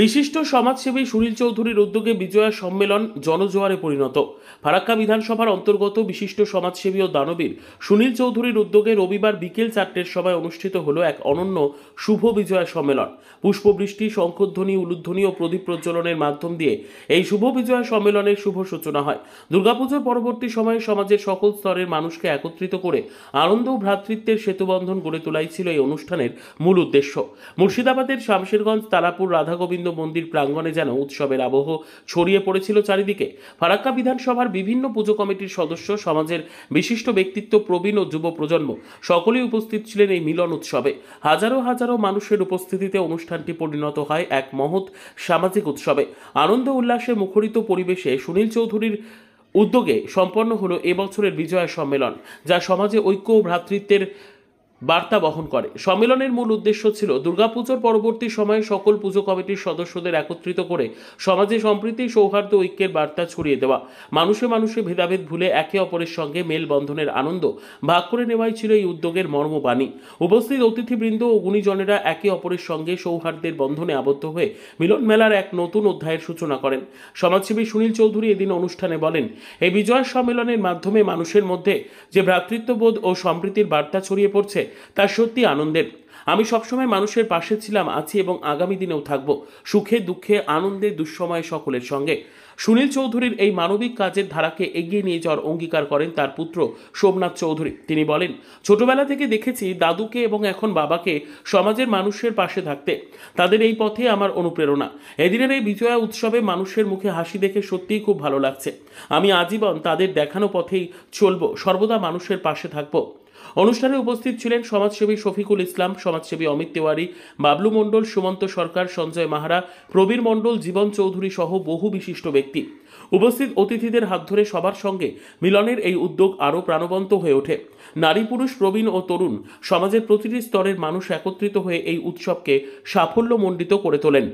বিশিষ্ট সমাজসেবী সুনীল চৌধুরীর উদ্যোগে বিজয়া সম্মেলন জনজোয়ারে পরিণত। ফারাক্কা বিধানসভার অন্তর্গত বিশিষ্ট সমাজসেবী ও দানবীর সুনীল চৌধুরীর উদ্যোগে রবিবার বিকেল 4টের সময় অনুষ্ঠিত হলো এক অনন্য শুভ বিজয়া সম্মেলন। পুষ্পবৃষ্টি, শঙ্খধ্বনি, উলুধ্বনি ও প্রদীপ প্রজ্বলনের মাধ্যম দিয়ে এই শুভ বিজয়া সম্মেলনের শুভ সূচনা হয়। দুর্গাপুজোর পরবর্তী সময়ে সমাজের সকল স্তরের মানুষকে একত্রিত করে আনন্দ ও ভ্রাতৃত্বের সেতুবন্ধন গড়ে তোলাই ছিল এই অনুষ্ঠানের মূল উদ্দেশ্য। মুর্শিদাবাদের শামশেরগঞ্জ তালাপুর রাধাগোবিন্দ মন্দির প্রাঙ্গণে যেন উৎসবের আবহ ছড়িয়ে পড়েছিল চারিদিকে। ফারাক্কা বিধানসভার বিভিন্ন পুজো কমিটির সদস্য, সমাজের বিশিষ্ট ব্যক্তিত্ব, প্রবীণ ও যুব প্রজন্ম সকলেই উপস্থিত ছিলেন এই মিলন উৎসবে। হাজারো হাজারো মানুষের উপস্থিতিতে অনুষ্ঠানটি পরিণত হয় এক মহৎ সামাজিক উৎসবে। আনন্দ উল্লাসে মুখরিত পরিবেশে সুনীল চৌধুরীর উদ্যোগে সম্পন্ন হলো এবছরের বিজয়া সম্মেলন, যা সমাজে ঐক্য ও ভ্রাতৃত্বের বার্তা বহন করে। সম্মেলনের মূল উদ্দেশ্য ছিল দুর্গাপুজোর পরবর্তী সময়ে সকল পুজো কমিটির সদস্যদের একত্রিত করে সমাজে সম্প্রীতি, সৌহার্দ্য, ঐক্যের বার্তা ছড়িয়ে দেওয়া। মানুষে মানুষে ভেদাভেদ ভুলে একে অপরের সঙ্গে মেলবন্ধনের আনন্দ ভাগ করে নেওয়াই ছিল এই উদ্যোগের মর্মবাণী। উপস্থিত অতিথিবৃন্দ ও গুণীজনেরা একে অপরের সঙ্গে সৌহার্দ্যের বন্ধনে আবদ্ধ হয়ে মিলন মেলার এক নতুন অধ্যায়ের সূচনা করেন। সমাজসেবী সুনীল চৌধুরী এদিন অনুষ্ঠানে বলেন, এই বিজয় সম্মেলনের মাধ্যমে মানুষের মধ্যে যে ভ্রাতৃত্ববোধ ও সম্প্রীতির বার্তা ছড়িয়ে পড়ছে তা সত্যি আনন্দের। আমি সবসময় মানুষের পাশে ছিলাম, আছি এবং আগামী দিনেও থাকব, সুখে দুঃখে, আনন্দে দুঃসময়ে সকলের সঙ্গে। সুনীল চৌধুরীর এই মানবিক কাজের ধারাকে এগিয়ে নিয়ে যাওয়ার অঙ্গীকার করেন তার পুত্র সোমনাথ চৌধুরী। তিনি বলেন, ছোটবেলা থেকে দেখেছি দাদুকে এবং এখন বাবাকে সমাজের মানুষের পাশে থাকতে। তাদের এই পথে আমার অনুপ্রেরণা। এদিনের এই বিজয়া উৎসবে মানুষের মুখে হাসি দেখে সত্যিই খুব ভালো লাগছে। আমি আজীবন তাদের দেখানো পথেই চলব, সর্বদা মানুষের পাশে থাকব। অনুষ্ঠানে উপস্থিত ছিলেন সমাজসেবী শফিকুল ইসলাম, সমাজসেবী অমিত তেওয়ারি, বাবলু মণ্ডল, সুমন্ত সরকার, সঞ্জয় মাহারা, প্রবীর মণ্ডল, জীবন চৌধুরী সহ বহু বিশিষ্ট ব্যক্তি। উপস্থিত অতিথিদের হাত ধরে সবার সঙ্গে মিলনের এই উদ্যোগ আরও প্রাণবন্ত হয়ে ওঠে। নারী, পুরুষ, প্রবীণ ও তরুণ সমাজের প্রতিটি স্তরের মানুষ একত্রিত হয়ে এই উৎসবকে সাফল্যমণ্ডিত করে তোলেন।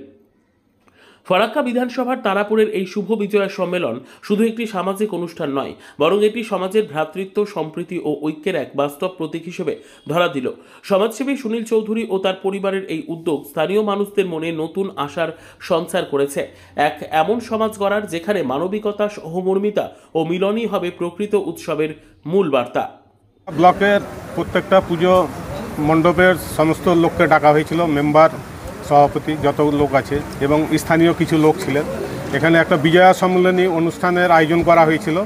ফারাক্কা বিধানসভার তারাপুরের এই শুভ বিজয়া সম্মেলন শুধু একটি সামাজিক অনুষ্ঠান নয়, বরং এটি সমাজের ভ্রাতৃত্ব, সম্প্রীতি ও ঐক্যের এক বাস্তব প্রতীক হিসেবে ধরা দিল। সমাজসেবী সুনীল চৌধুরী ও তার পরিবারের এই উদ্যোগ স্থানীয় মানুষদের মনে নতুন আশার সঞ্চার করেছে, এক এমন সমাজ গড়ার যেখানে মানবিকতা, সহমর্মিতা ও মিলনই হবে প্রকৃত উৎসবের মূল বার্তা। ব্লকের প্রত্যেকটা পুজো মণ্ডপের সমস্ত লোককে ডাকা হয়েছিল, মেম্বার, সভাপতি, যত লোক আছে এবং স্থানীয় কিছু লোক ছিলেন। এখানে একটা বিজয়া সম্মেলনী অনুষ্ঠানের আয়োজন করা হয়েছিল।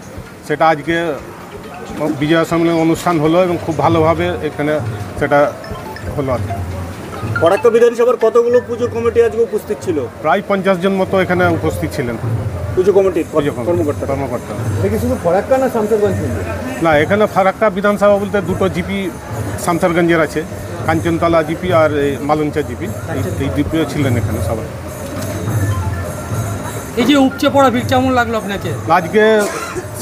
সেটা আজকে বিজয়া সম্মেলনী অনুষ্ঠান হলো এবং খুব ভালোভাবে এখানে সেটা হলো। আর ফারাক্কা বিধানসভার কতগুলো পুজো কমিটি আজকে উপস্থিত ছিল? প্রায় 50 জন মতো এখানে উপস্থিত ছিলেন পুজো কমিটির কর্মকর্তা। দেখি শুধু ফারাক্কা না শামশেরগঞ্জ? না, এখানে ফারাক্কা বিধানসভা বলতে দুটো জিপি শামশেরগঞ্জের আছে, কাঞ্চনতলা জিপি আর মালঞ্চা জিপি, এই জিপিও ছিলেন এখানে সবাই। এই যে উপচে পড়া ভিড় কেমন লাগলো আপনাকে? আজকে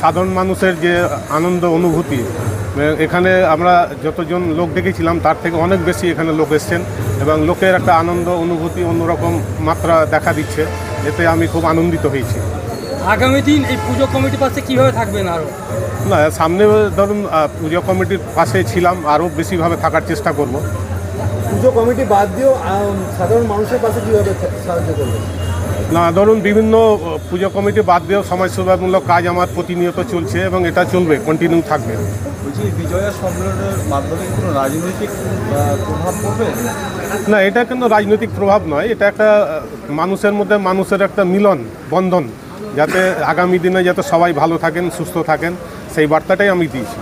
সাধারণ মানুষের যে আনন্দ অনুভূতি, এখানে আমরা যতজন লোক দেখেছিলাম তার থেকে অনেক বেশি এখানে লোক এসছেন এবং লোকের একটা আনন্দ অনুভূতি অন্যরকম মাত্রা দেখা দিচ্ছে। এতে আমি খুব আনন্দিত হয়েছি। আগামী দিন এই পুজো কমিটির পাশে কীভাবে থাকবেন? আরও না, সামনে ধরুন পুজো কমিটির পাশে ছিলাম, আরও বেশিভাবে থাকার চেষ্টা করব। পুজো কমিটি বাদ দিয়েও সাধারণ মানুষের পাশে কীভাবে সাহায্য করবে? না, ধরুন বিভিন্ন পুজো কমিটি বাদ দিয়েও সমাজসেবামূলক কাজ আমার প্রতিনিয়ত চলছে এবং এটা চলবে, কন্টিনিউ থাকবে। বলছি, বিজয়া সম্মেলনের মাধ্যমে কোনো রাজনৈতিক প্রভাব পড়বে? না, এটা কোনো রাজনৈতিক প্রভাব নয়, এটা একটা মানুষের মধ্যে মানুষের একটা মিলন বন্ধন, যাতে আগামী দিনে যাতে সবাই ভালো থাকেন, সুস্থ থাকেন, সেই বার্তাটাই আমি দিয়েছি।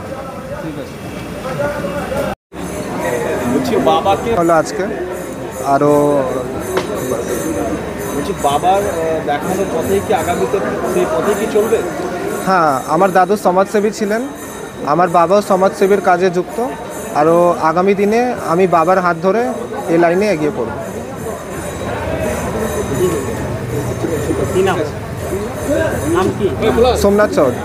বলছি, বাবাকে হলো আজকে আরও বলছি, বাবার দেখানোর পথেই কি আগামীতে সেই পথেই কি চলবে? হ্যাঁ, আমার দাদু সমাজসেবী ছিলেন, আমার বাবাও সমাজসেবীর কাজে যুক্ত। আরও আগামী দিনে আমি বাবার হাত ধরে এই লাইনে এগিয়ে পড়ব। নাম কি? সোমনাথ চৌধুরী।